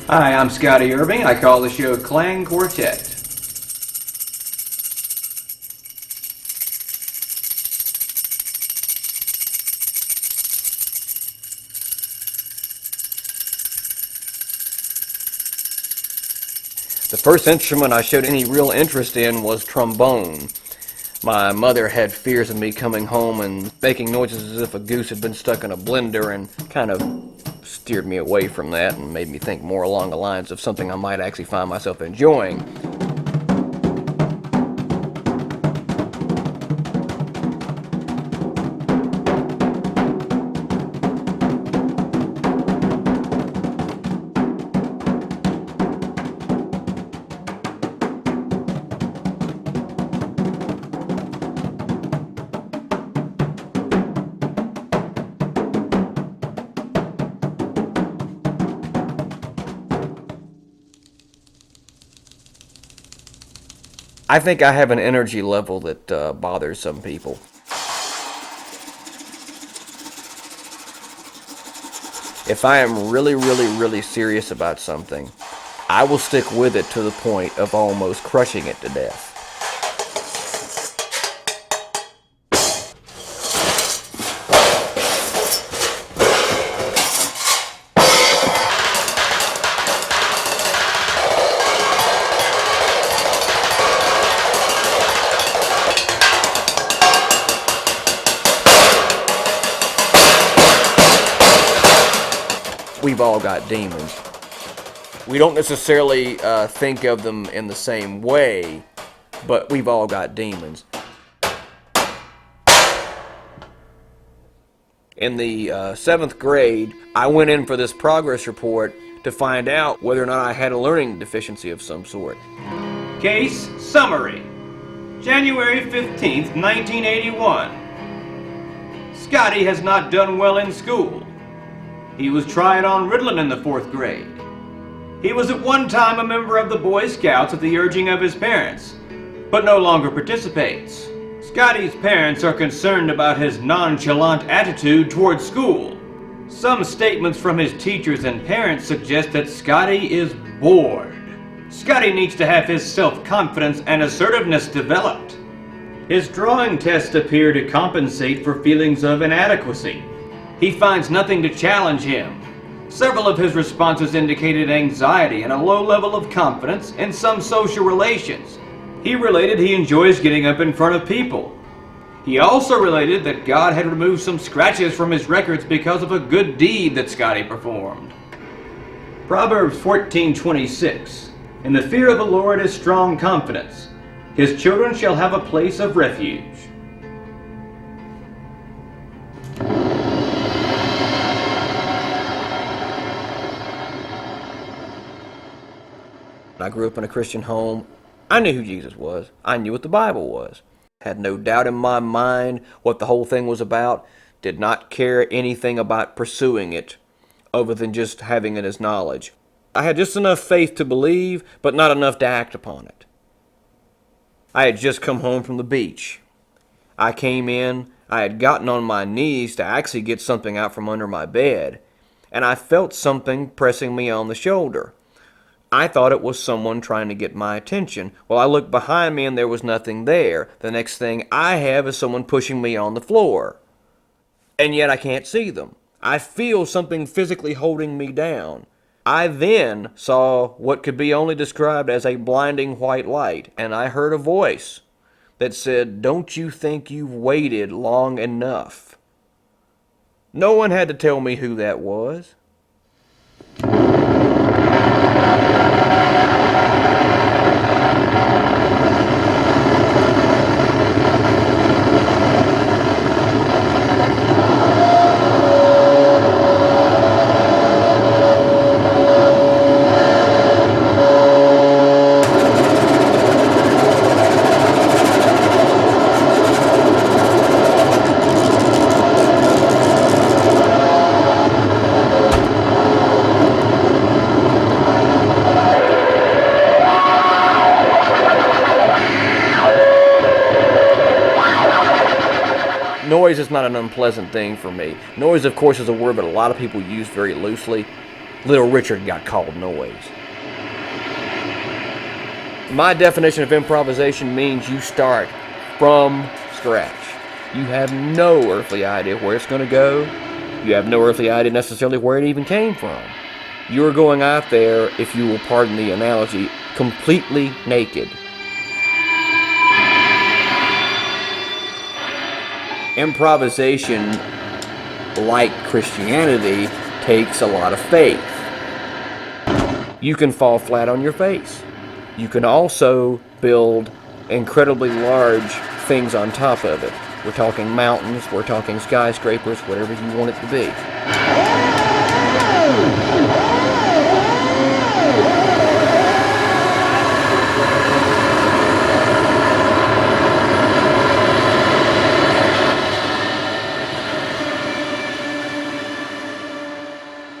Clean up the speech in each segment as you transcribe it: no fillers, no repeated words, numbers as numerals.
Hi, I'm Scotty Irving. I call the show Clang Quartet. The first instrument I showed any real interest in was trombone. My mother had fears of me coming home and making noises as if a goose had been stuck in a blender, and kind of steered me away from that and made me think more along the lines of something I might actually find myself enjoying. I think I have an energy level that bothers some people. If I am really serious about something, I will stick with it to the point of almost crushing it to death. We've all got demons. We don't necessarily think of them in the same way, but we've all got demons. In the 7th grade, I went in for this progress report to find out whether or not I had a learning deficiency of some sort. Case summary. January 15th, 1981. Scotty has not done well in school. He was tried on Ritalin in the 4th grade. He was at one time a member of the Boy Scouts at the urging of his parents, but no longer participates. Scotty's parents are concerned about his nonchalant attitude towards school. Some statements from his teachers and parents suggest that Scotty is bored. Scotty needs to have his self-confidence and assertiveness developed. His drawing tests appear to compensate for feelings of inadequacy. He finds nothing to challenge him. Several of his responses indicated anxiety and a low level of confidence in some social relations. He related he enjoys getting up in front of people. He also related that God had removed some scratches from his records because of a good deed that Scotty performed. Proverbs 14:26. In the fear of the Lord is strong confidence. His children shall have a place of refuge. I grew up in a Christian home. I knew who Jesus was. I knew what the Bible was. Had no doubt in my mind what the whole thing was about. Did not care anything about pursuing it other than just having it as knowledge. I had just enough faith to believe, but not enough to act upon it. I had just come home from the beach. I came in. I had gotten on my knees to actually get something out from under my bed, and I felt something pressing me on the shoulder. I thought it was someone trying to get my attention. Well, I looked behind me and there was nothing there. The next thing I have is someone pushing me on the floor. And yet I can't see them. I feel something physically holding me down. I then saw what could be only described as a blinding white light, and I heard a voice that said, "Don't you think you've waited long enough?" No one had to tell me who that was. Noise is not an unpleasant thing for me. Noise, of course, is a word that a lot of people use very loosely. Little Richard got called noise. My definition of improvisation means you start from scratch. You have no earthly idea where it's going to go. You have no earthly idea necessarily where it even came from. You're going out there, if you will pardon the analogy, completely naked. Improvisation, like Christianity, takes a lot of faith. You can fall flat on your face. You can also build incredibly large things on top of it. We're talking mountains, we're talking skyscrapers, whatever you want it to be.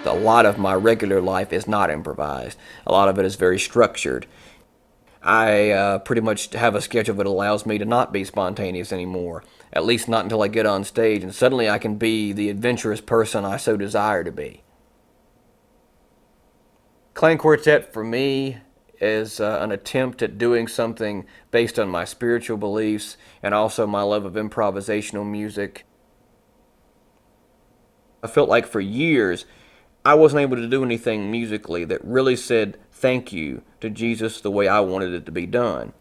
A lot of my regular life is not improvised. A lot of it is very structured. I pretty much have a schedule that allows me to not be spontaneous anymore, at least not until I get on stage, and suddenly I can be the adventurous person I so desire to be. Clang Quartet for me is an attempt at doing something based on my spiritual beliefs and also my love of improvisational music. I felt like for years I wasn't able to do anything musically that really said thank you to Jesus the way I wanted it to be done.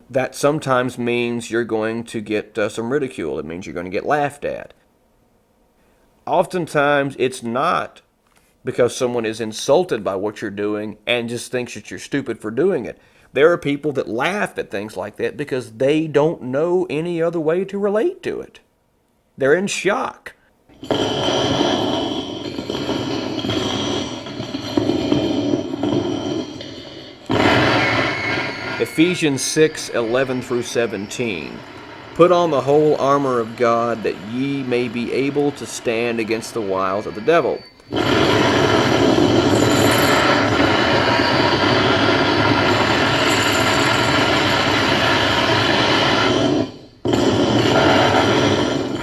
That sometimes means you're going to get some ridicule. It means you're going to get laughed at. Oftentimes it's not because someone is insulted by what you're doing and just thinks that you're stupid for doing it. There are people that laugh at things like that because they don't know any other way to relate to it. They're in shock. Ephesians 6:11 through 17. Put on the whole armor of God, that ye may be able to stand against the wiles of the devil.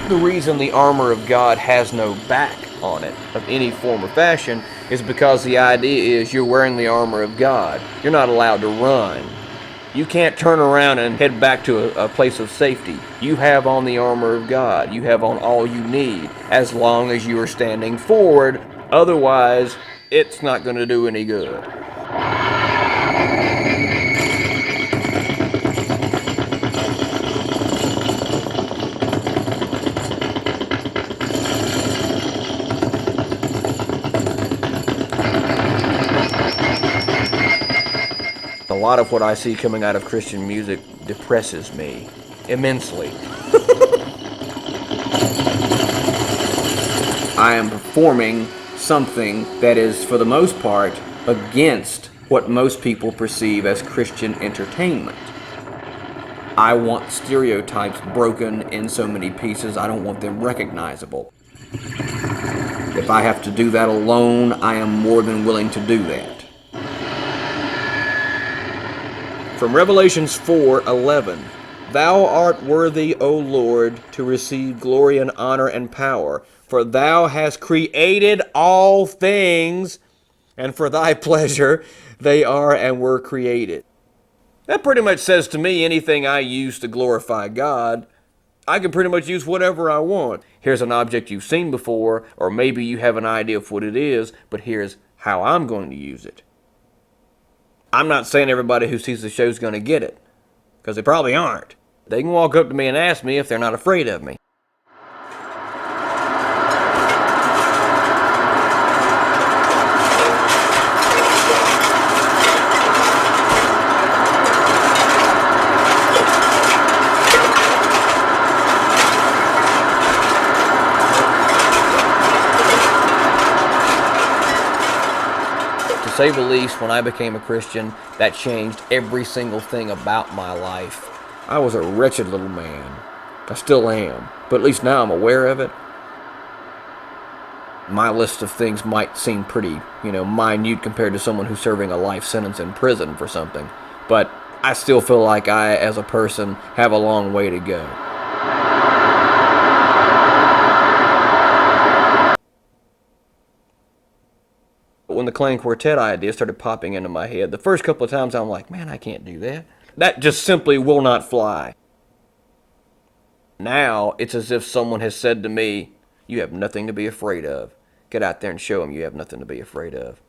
The reason the armor of God has no back on it of any form or fashion is because the idea is you're wearing the armor of God. You're not allowed to run. You can't turn around and head back to a place of safety. You have on the armor of God. You have on all you need as long as you are standing forward. Otherwise, it's not going to do any good. A lot of what I see coming out of Christian music depresses me immensely. I am performing something that is, for the most part, against what most people perceive as Christian entertainment. I want stereotypes broken in so many pieces, I don't want them recognizable. If I have to do that alone, I am more than willing to do that. From Revelations 4:11, Thou art worthy, O Lord, to receive glory and honor and power, for Thou hast created all things, and for Thy pleasure they are and were created. That pretty much says to me anything I use to glorify God, I can pretty much use whatever I want. Here's an object you've seen before, or maybe you have an idea of what it is, but here's how I'm going to use it. I'm not saying everybody who sees the show is going to get it, because they probably aren't. They can walk up to me and ask me if they're not afraid of me. To say the least, when I became a Christian, that changed every single thing about my life. I was a wretched little man. I still am, but at least now I'm aware of it. My list of things might seem pretty, minute compared to someone who's serving a life sentence in prison for something, but I still feel like I, as a person, have a long way to go. When the Clan Quartet idea started popping into my head, the first couple of times I'm like, man, I can't do that. That just simply will not fly. Now, it's as if someone has said to me, you have nothing to be afraid of. Get out there and show them you have nothing to be afraid of.